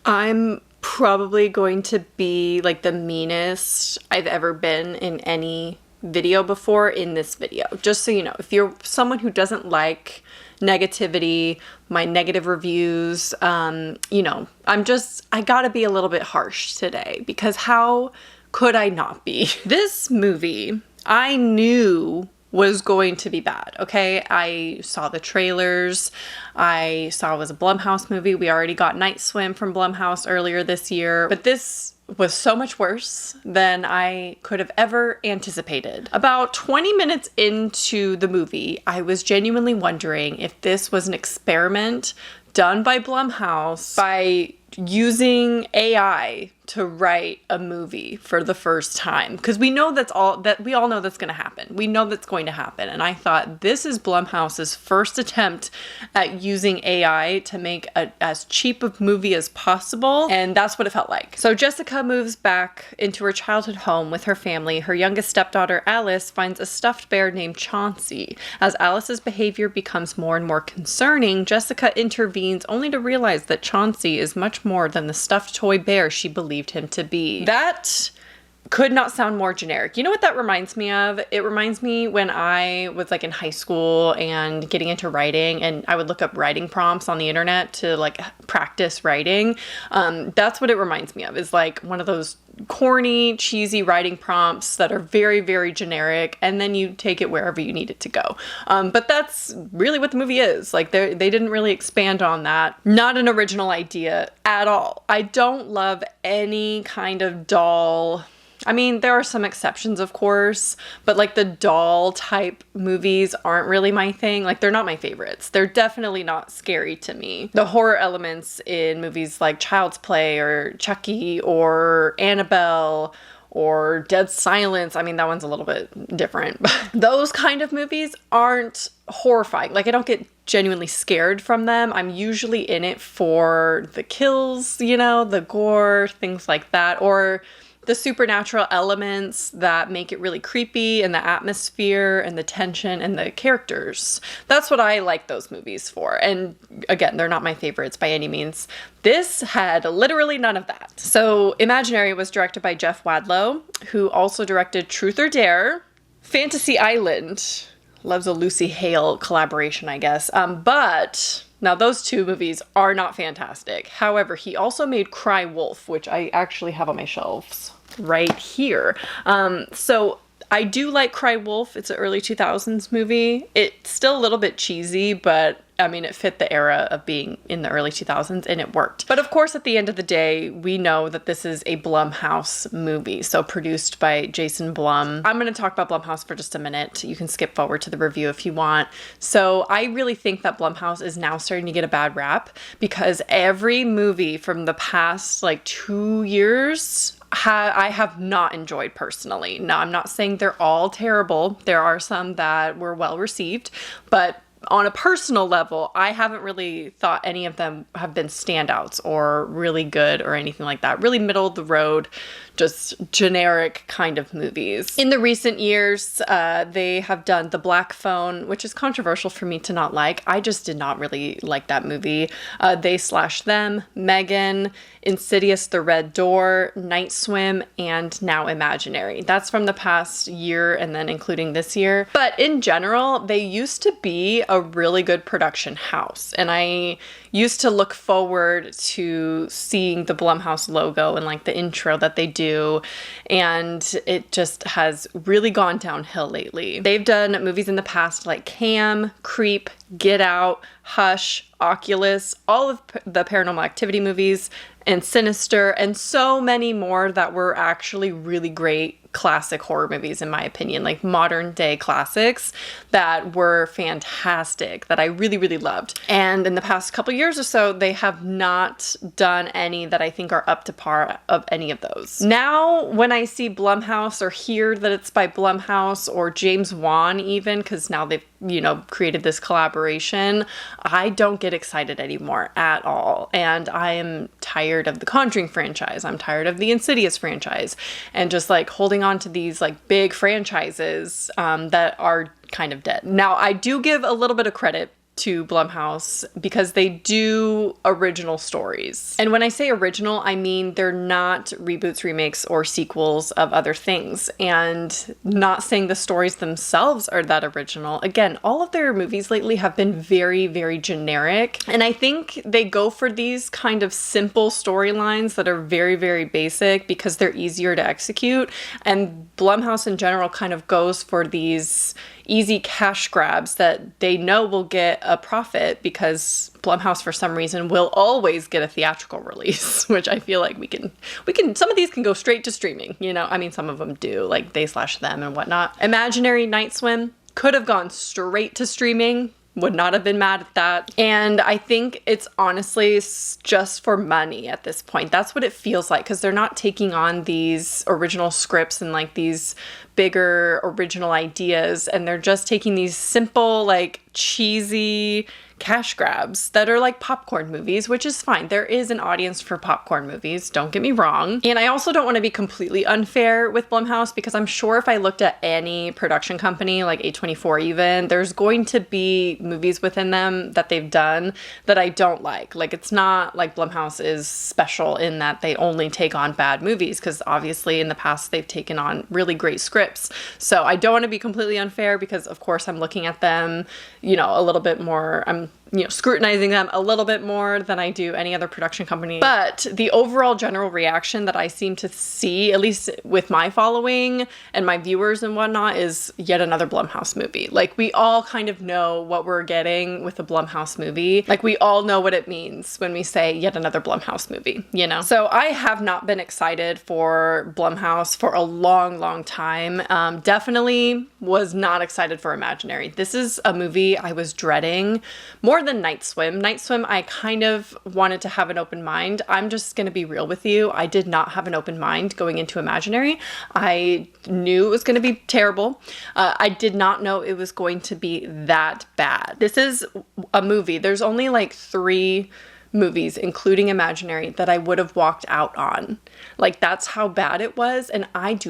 I'm probably going to be like the meanest I've ever been in any video before in this video. Just so you know, if you're someone who doesn't like negativity, my negative reviews, you know, I gotta be a little bit harsh today because how could I not be? This movie, I knew was going to be bad, okay? I saw the trailers. I saw it was a Blumhouse movie. We already got Night Swim from Blumhouse earlier this year, but this was so much worse than I could have ever anticipated. About 20 minutes into the movie, I was genuinely wondering if this was an experiment done by Blumhouse by using AI to write a movie for the first time, because we all know that's going to happen. We know that's going to happen. And I thought this is Blumhouse's first attempt at using AI to make as cheap a movie as possible. And that's what it felt like. So Jessica moves back into her childhood home with her family. Her youngest stepdaughter, Alice, finds a stuffed bear named Chauncey. As Alice's behavior becomes more and more concerning, Jessica intervenes only to realize that Chauncey is much more than the stuffed toy bear she believed him to be. That could not sound more generic. You know what that reminds me of? It reminds me when I was like in high school and getting into writing, and I would look up writing prompts on the internet to like practice writing. That's what it reminds me of, is like one of those corny, cheesy writing prompts that are very, very generic, and then you take it wherever you need it to go. But that's really what the movie is. Like they didn't really expand on that. Not an original idea at all. I don't love any kind of doll. I mean, there are some exceptions, of course, but like the doll type movies aren't really my thing. Like they're not my favorites. They're definitely not scary to me. The horror elements in movies like Child's Play or Chucky or Annabelle or Dead Silence, I mean, that one's a little bit different, but those kind of movies aren't horrifying. Like I don't get genuinely scared from them. I'm usually in it for the kills, you know, the gore, things like that, or the supernatural elements that make it really creepy, and the atmosphere and the tension and the characters. That's what I like those movies for. And again, they're not my favorites by any means. This had literally none of that. So Imaginary was directed by Jeff Wadlow, who also directed Truth or Dare, Fantasy Island. Loves a Lucy Hale collaboration, I guess. But now those two movies are not fantastic. However, he also made Cry Wolf, which I actually have on my shelves right here. So I do like Cry Wolf. It's an early 2000s movie. It's still a little bit cheesy, but I mean, it fit the era of being in the early 2000s and it worked. But of course, at the end of the day, we know that this is a Blumhouse movie. So produced by Jason Blum. I'm going to talk about Blumhouse for just a minute. You can skip forward to the review if you want. So I really think that Blumhouse is now starting to get a bad rap because every movie from the past like 2 years I have not enjoyed personally. Now, I'm not saying they're all terrible. There are some that were well received, but on a personal level, I haven't really thought any of them have been standouts or really good or anything like that. Really middle of the road, just generic kind of movies. In the recent years, they have done The Black Phone, which is controversial for me to not like. I just did not really like that movie. They / Them, Megan, Insidious, The Red Door, Night Swim, and now Imaginary. That's from the past year and then including this year. But in general, they used to be a really good production house. And I used to look forward to seeing the Blumhouse logo and like the intro that they do. And it just has really gone downhill lately. They've done movies in the past like Cam, Creep, Get Out, Hush, Oculus, all of the Paranormal Activity movies, and Sinister, and so many more that were actually really great classic horror movies, in my opinion, like modern day classics that were fantastic, that I really, really loved. And in the past couple years or so, they have not done any that I think are up to par of any of those. Now, when I see Blumhouse or hear that it's by Blumhouse or James Wan even, because now they've, you know, created this collaboration, I don't get excited anymore at all. And I am tired of the Conjuring franchise. I'm tired of the Insidious franchise, and just like holding on to these like big franchises that are kind of dead. Now, I do give a little bit of credit to Blumhouse because they do original stories. And when I say original, I mean they're not reboots, remakes, or sequels of other things. And not saying the stories themselves are that original. Again, all of their movies lately have been very, very generic. And I think they go for these kind of simple storylines that are very, very basic because they're easier to execute. And Blumhouse in general kind of goes for these easy cash grabs that they know will get a profit because Blumhouse for some reason will always get a theatrical release, which I feel like we can some of these can go straight to streaming, you know. I mean, some of them do, like they/them and whatnot. Imaginary Night Swim could have gone straight to streaming. Would not have been mad at that. And I think it's honestly just for money at this point. That's what it feels like, because they're not taking on these original scripts and like these bigger original ideas, and they're just taking these simple, like cheesy cash grabs that are like popcorn movies, which is fine. There is an audience for popcorn movies, don't get me wrong. And I also don't want to be completely unfair with Blumhouse, because I'm sure if I looked at any production company, like A24 even, there's going to be movies within them that they've done that I don't like. Like, it's not like Blumhouse is special in that they only take on bad movies, because obviously in the past they've taken on really great scripts. So I don't want to be completely unfair, because of course I'm looking at them, you know, a little bit more, I'm scrutinizing them a little bit more than I do any other production company. But the overall general reaction that I seem to see, at least with my following and my viewers and whatnot, is yet another Blumhouse movie. Like, we all kind of know what we're getting with a Blumhouse movie. Like, we all know what it means when we say yet another Blumhouse movie, you know? So I have not been excited for Blumhouse for a long, long time. Definitely was not excited for Imaginary. This is a movie I was dreading more than Night Swim. Night Swim, I kind of wanted to have an open mind. I'm just going to be real with you. I did not have an open mind going into Imaginary. I knew it was going to be terrible. I did not know it was going to be that bad. This is a movie. There's only like 3 movies, including Imaginary, that I would have walked out on. Like, that's how bad it was. And I've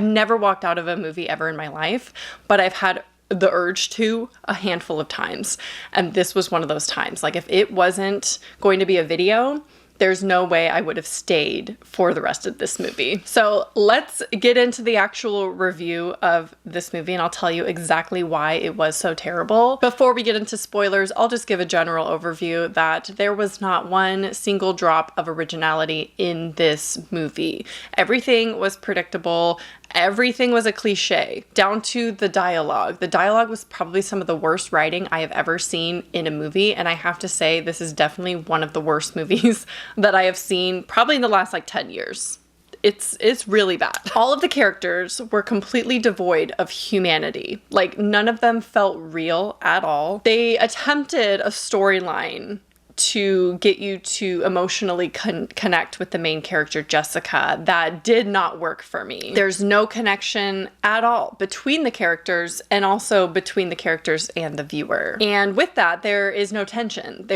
never walked out of a movie ever in my life, but I've had the urge to a handful of times. And this was one of those times. Like, if it wasn't going to be a video, there's no way I would have stayed for the rest of this movie. So let's get into the actual review of this movie, and I'll tell you exactly why it was so terrible. Before we get into spoilers, I'll just give a general overview that there was not one single drop of originality in this movie. Everything was predictable. Everything was a cliche, down to the dialogue. The dialogue was probably some of the worst writing I have ever seen in a movie, and I have to say this is definitely one of the worst movies that I have seen probably in the last like 10 years. It's really bad. All of the characters were completely devoid of humanity. Like, none of them felt real at all. They attempted a storyline to get you to emotionally connect with the main character, Jessica. That did not work for me. There's no connection at all between the characters, and also between the characters and the viewer. And with that, there is no tension.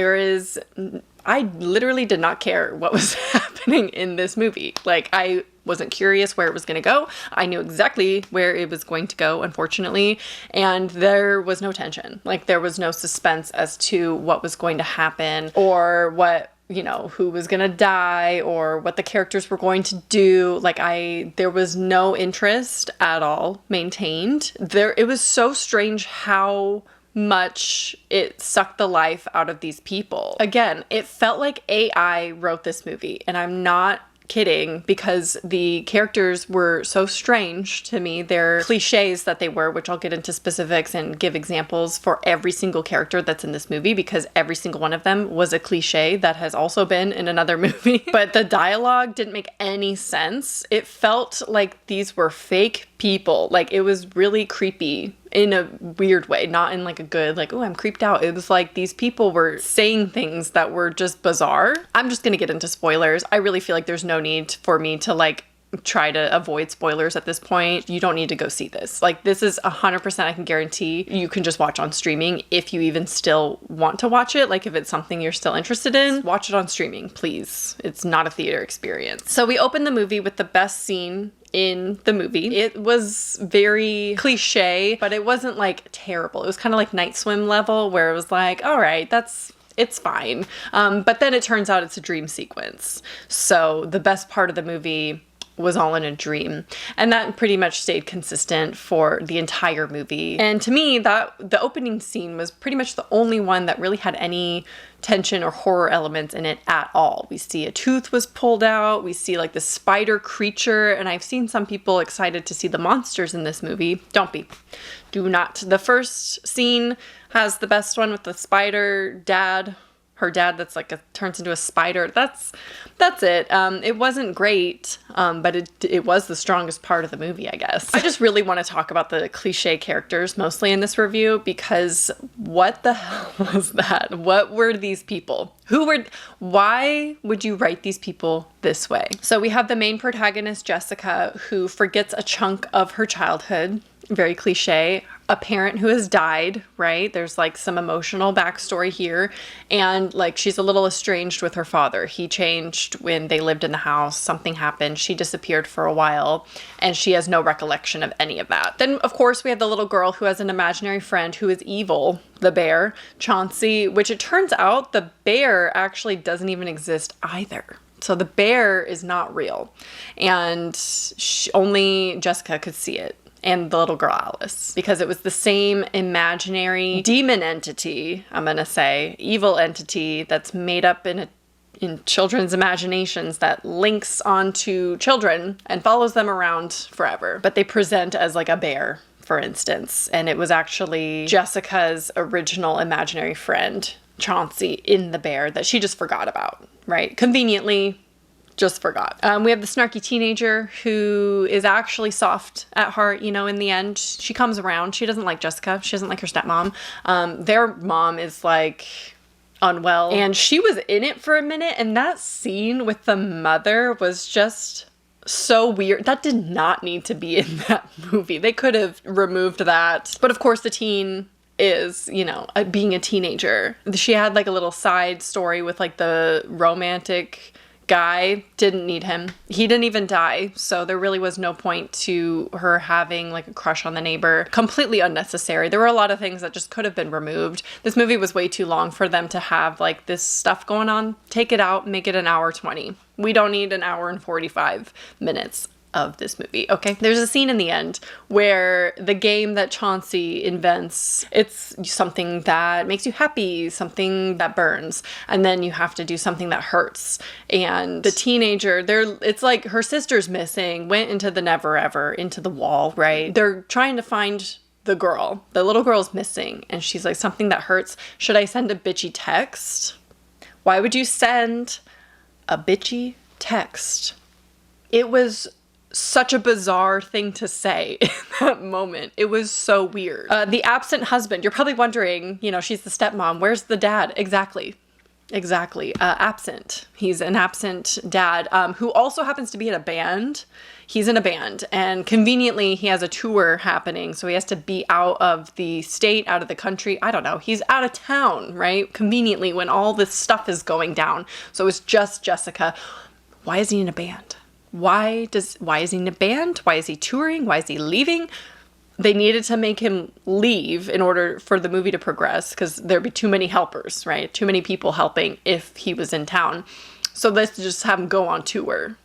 I literally did not care what was happening in this movie. Like, I wasn't curious where it was going to go. I knew exactly where it was going to go, unfortunately, and there was no tension. Like, there was no suspense as to what was going to happen, or what, you know, who was going to die, or what the characters were going to do. Like, there was no interest at all maintained. It was so strange how much it sucked the life out of these people. Again, it felt like AI wrote this movie, and I'm not kidding, because the characters were so strange to me. They're cliches that they were, which I'll get into specifics and give examples for every single character that's in this movie, because every single one of them was a cliche that has also been in another movie. But the dialogue didn't make any sense. It felt like these were fake people. Like, it was really creepy in a weird way, not in like a good, like, oh, I'm creeped out. It was like these people were saying things that were just bizarre. I'm just gonna get into spoilers. I really feel like there's no need for me to like try to avoid spoilers at this point. You don't need to go see this. Like, this is 100%, I can guarantee you can just watch on streaming if you even still want to watch it. Like, if it's something you're still interested in, watch it on streaming, please. It's not a theater experience. So we open the movie with the best scene in the movie. It was very cliche, but it wasn't like terrible. It was kind of like Night Swim level, where it was like, all right, it's fine. But then it turns out it's a dream sequence. So the best part of the movie was all in a dream. And that pretty much stayed consistent for the entire movie. And to me, that the opening scene was pretty much the only one that really had any tension or horror elements in it at all. We see a tooth was pulled out. We see like the spider creature. And I've seen some people excited to see the monsters in this movie. Don't be. Do not. The first scene has the best one with the spider dad. Her dad that's like turns into a spider. That's it. It wasn't great, but it was the strongest part of the movie, I guess. I just really want to talk about the cliche characters mostly in this review, because what the hell was that? What were these people? Why would you write these people this way? So we have the main protagonist, Jessica, who forgets a chunk of her childhood. Very cliche. A parent who has died, right? There's like some emotional backstory here. And like she's a little estranged with her father. He changed when they lived in the house. Something happened. She disappeared for a while and she has no recollection of any of that. Then of course we have the little girl who has an imaginary friend who is evil, the bear, Chauncey, which it turns out the bear actually doesn't even exist either. So the bear is not real. And only Jessica could see it. And the little girl Alice, because it was the same imaginary demon entity, I'm gonna say, evil entity that's made up in children's imaginations that links onto children and follows them around forever. But they present as like a bear, for instance, and it was actually Jessica's original imaginary friend, Chauncey, in the bear that she just forgot about, right? Conveniently, just forgot. We have the snarky teenager who is actually soft at heart, you know, in the end. She comes around. She doesn't like Jessica. She doesn't like her stepmom. Their mom is like unwell. And she was in it for a minute. And that scene with the mother was just so weird. That did not need to be in that movie. They could have removed that. But of course the teen is, you know, being a teenager. She had like a little side story with like the romantic guy. Didn't need him. He didn't even die, so there really was no point to her having like a crush on the neighbor. Completely unnecessary. There were a lot of things that just could have been removed. This movie was way too long for them to have like this stuff going on. Take it out, make it an hour 20. We don't need an hour and 45 minutes of this movie. Okay, there's a scene in the end where the game that Chauncey invents, it's something that makes you happy, something that burns, and then you have to do something that hurts. And the teenager, it's like her sister's missing, went into the never ever, into the wall, right? They're trying to find the girl. The little girl's missing, and she's like, something that hurts. Should I send a bitchy text? Why would you send a bitchy text? It was such a bizarre thing to say in that moment. It was so weird. The absent husband, you're probably wondering, you know, she's the stepmom. Where's the dad? Exactly. Absent. He's an absent dad who also happens to be in a band. He's in a band, and conveniently he has a tour happening, so he has to be out of the state, out of the country. I don't know. He's out of town, right? Conveniently when all this stuff is going down. So it's just Jessica. Why is he in a band? Why is he in a band? Why is he touring? Why is he leaving? They needed to make him leave in order for the movie to progress, because there'd be too many helpers, right? Too many people helping if he was in town. So let's just have him go on tour.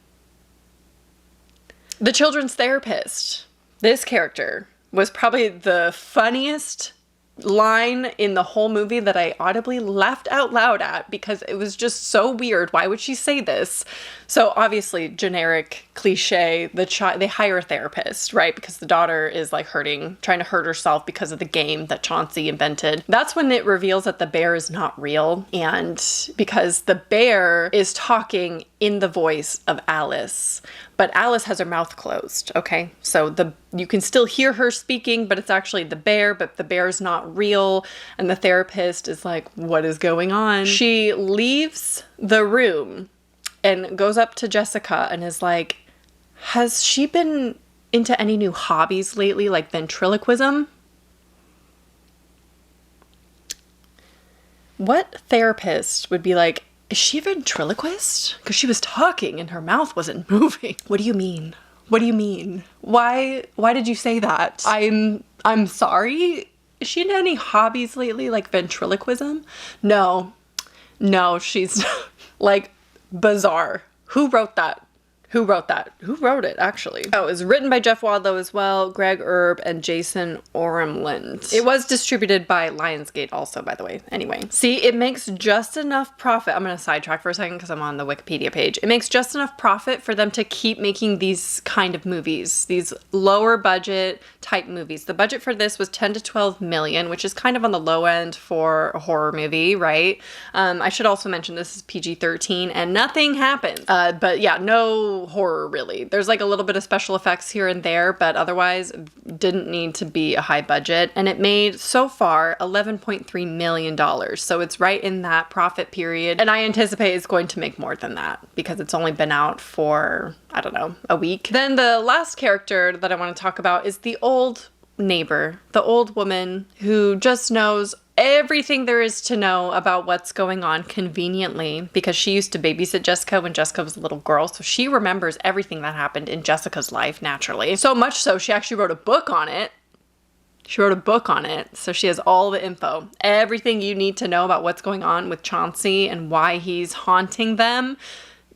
The children's therapist, this character, was probably the funniest line in the whole movie that I audibly laughed out loud at, because it was just so weird. Why would she say this? So obviously generic cliche, they hire a therapist, right? Because the daughter is like trying to hurt herself because of the game that Chauncey invented. That's when it reveals that the bear is not real. And because the bear is talking in the voice of Alice, but Alice has her mouth closed, okay? So you can still hear her speaking, but it's actually the bear, but the bear's not real. And the therapist is like, what is going on? She leaves the room and goes up to Jessica and is like, has she been into any new hobbies lately, like ventriloquism? What therapist would be like, is she a ventriloquist? Because she was talking and her mouth wasn't moving. What do you mean? What do you mean? Why did you say that? I'm sorry. Is she into any hobbies lately, like ventriloquism? No, she's like bizarre. Who wrote that? Who wrote that? Who wrote it, actually? Oh, it was written by Jeff Wadlow as well, Greg Erb, and Jason Oremland. It was distributed by Lionsgate also, by the way. Anyway, see, it makes just enough profit. I'm gonna sidetrack for a second because I'm on the Wikipedia page. It makes just enough profit for them to keep making these kind of movies, these lower budget type movies. The budget for this was 10 to 12 million, which is kind of on the low end for a horror movie, right? I should also mention this is PG-13 and nothing happens. But yeah, no horror really. There's like a little bit of special effects here and there, but otherwise didn't need to be a high budget. And it made so far $11.3 million. So it's right in that profit period. And I anticipate it's going to make more than that because it's only been out for, I don't know, a week. Then the last character that I want to talk about is the old neighbor, the old woman who just knows everything there is to know about what's going on conveniently because she used to babysit Jessica when Jessica was a little girl, so she remembers everything that happened in Jessica's life naturally. So much so she actually wrote a book on it. So she has all the info. Everything you need to know about what's going on with Chauncey and why he's haunting them.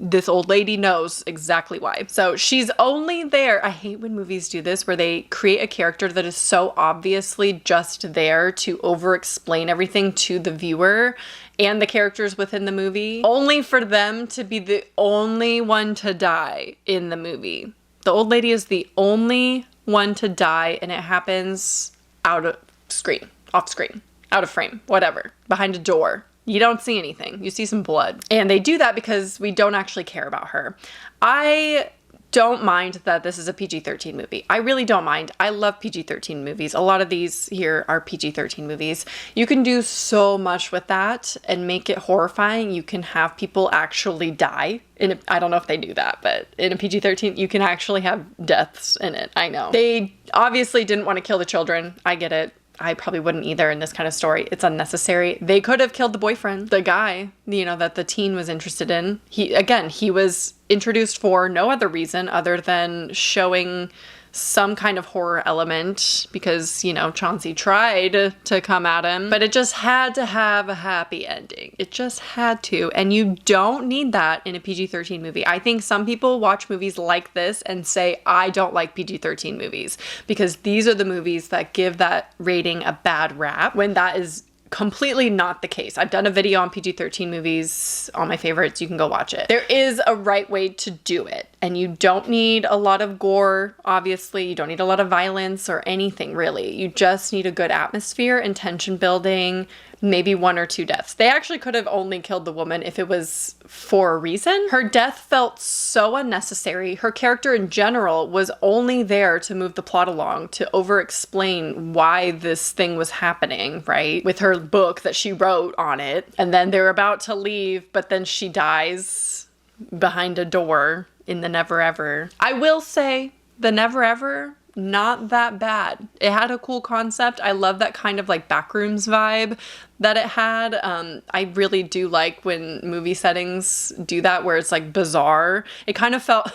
This old lady knows exactly why. So she's only there. I hate when movies do this where they create a character that is so obviously just there to over-explain everything to the viewer and the characters within the movie, only for them to be the only one to die in the movie. The old lady is the only one to die, and it happens out of screen, off screen, out of frame, whatever, behind a door. You don't see anything. You see some blood. And they do that because we don't actually care about her. I don't mind that this is a PG-13 movie. I really don't mind. I love PG-13 movies. A lot of these here are PG-13 movies. You can do so much with that and make it horrifying. You can have people actually die. I don't know if they do that, but in a PG-13, you can actually have deaths in it. I know. They obviously didn't want to kill the children. I get it. I probably wouldn't either in this kind of story. It's unnecessary. They could have killed the boyfriend, the guy, that the teen was interested in. He was introduced for no other reason other than showing some kind of horror element because, Chauncey tried to come at him, but it just had to have a happy ending. It just had to. And you don't need that in a PG-13 movie. I think some people watch movies like this and say, I don't like PG-13 movies because these are the movies that give that rating a bad rap when that is completely not the case. I've done a video on PG-13 movies, all my favorites. You can go watch it. There is a right way to do it, and you don't need a lot of gore, obviously. You don't need a lot of violence or anything, really. You just need a good atmosphere and tension building, maybe 1 or 2 deaths. They actually could have only killed the woman if it was for a reason. Her death felt so unnecessary. Her character in general was only there to move the plot along, to over-explain why this thing was happening, right? With her book that she wrote on it. And then they're about to leave, but then she dies behind a door in the Never Ever. I will say, the Never Ever, not that bad. It had a cool concept. I love that kind of like backrooms vibe that it had. I really do like when movie settings do that where it's like bizarre. It kind of felt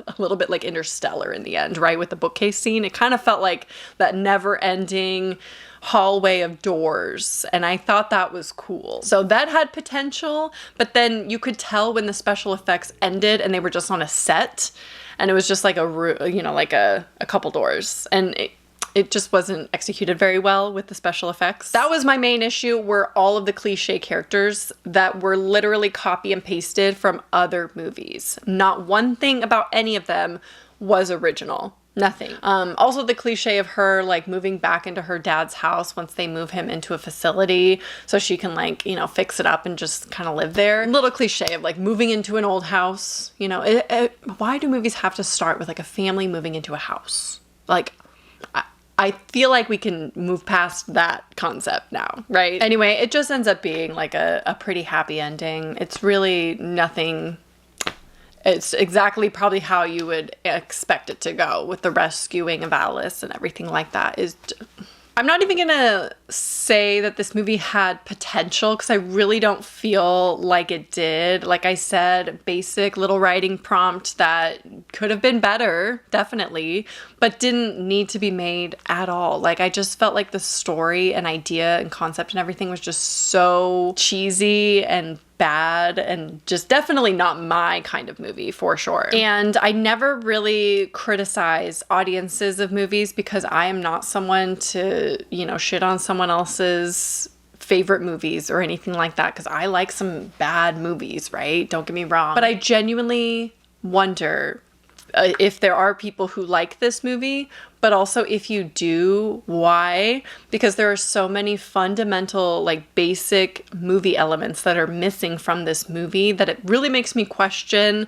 a little bit like Interstellar in the end, right? With the bookcase scene. It kind of felt like that never-ending hallway of doors, and I thought that was cool. So that had potential, but then you could tell when the special effects ended and they were just on a set and it was just like a couple doors, and it just wasn't executed very well with the special effects. That was my main issue, were all of the cliche characters that were literally copy and pasted from other movies. Not one thing about any of them was original. Nothing. Also the cliche of her like moving back into her dad's house once they move him into a facility so she can fix it up and just kind of live there. Little cliche of like moving into an old house. Why do movies have to start with like a family moving into a house? Like, I feel like we can move past that concept now, right? Anyway, it just ends up being like a pretty happy ending. It's really nothing. It's exactly probably how you would expect it to go with the rescuing of Alice and everything like that. I'm not even gonna say that this movie had potential because I really don't feel like it did. Like I said, basic little writing prompt that could have been better, definitely, but didn't need to be made at all. Like I just felt like the story and idea and concept and everything was just so cheesy and bad and just definitely not my kind of movie for sure. And I never really criticize audiences of movies because I am not someone to, you know, shit on someone else's favorite movies or anything like that because I like some bad movies, right? Don't get me wrong. But I genuinely wonder if there are people who like this movie, but also if you do, why? Because there are so many fundamental, like basic movie elements that are missing from this movie that it really makes me question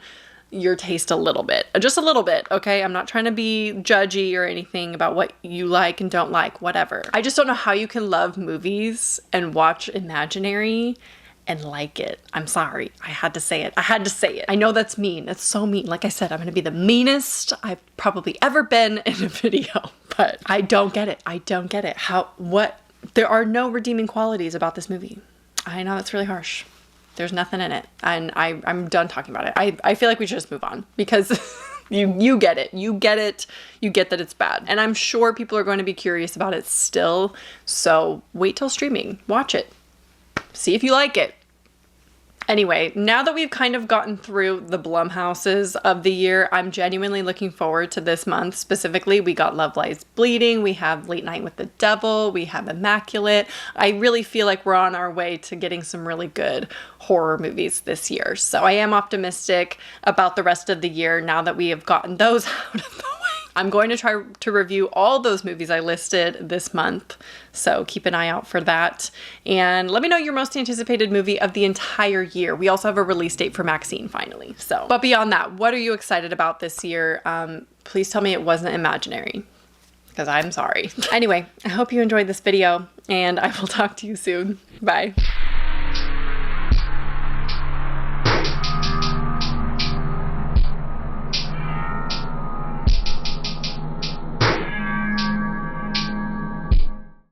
your taste a little bit. Just a little bit, okay? I'm not trying to be judgy or anything about what you like and don't like, whatever. I just don't know how you can love movies and watch Imaginary and like it. I'm sorry. I had to say it. I had to say it. I know that's mean. It's so mean. Like I said, I'm going to be the meanest I've probably ever been in a video, but I don't get it. I don't get it. There are no redeeming qualities about this movie. I know that's really harsh. There's nothing in it. And I'm done talking about it. I feel like we should just move on because you get it. You get it. You get that it's bad. And I'm sure people are going to be curious about it still. So wait till streaming. Watch it. See if you like it. Anyway, now that we've kind of gotten through the Blumhouses of the year, I'm genuinely looking forward to this month. Specifically, we got Love Lies Bleeding, we have Late Night with the Devil, we have Immaculate. I really feel like we're on our way to getting some really good horror movies this year. So I am optimistic about the rest of the year now that we have gotten those out of the way. I'm going to try to review all those movies I listed this month, so keep an eye out for that. And let me know your most anticipated movie of the entire year. We also have a release date for Maxine finally. But beyond that, what are you excited about this year? Please tell me it wasn't Imaginary, because I'm sorry. Anyway, I hope you enjoyed this video, and I will talk to you soon. Bye.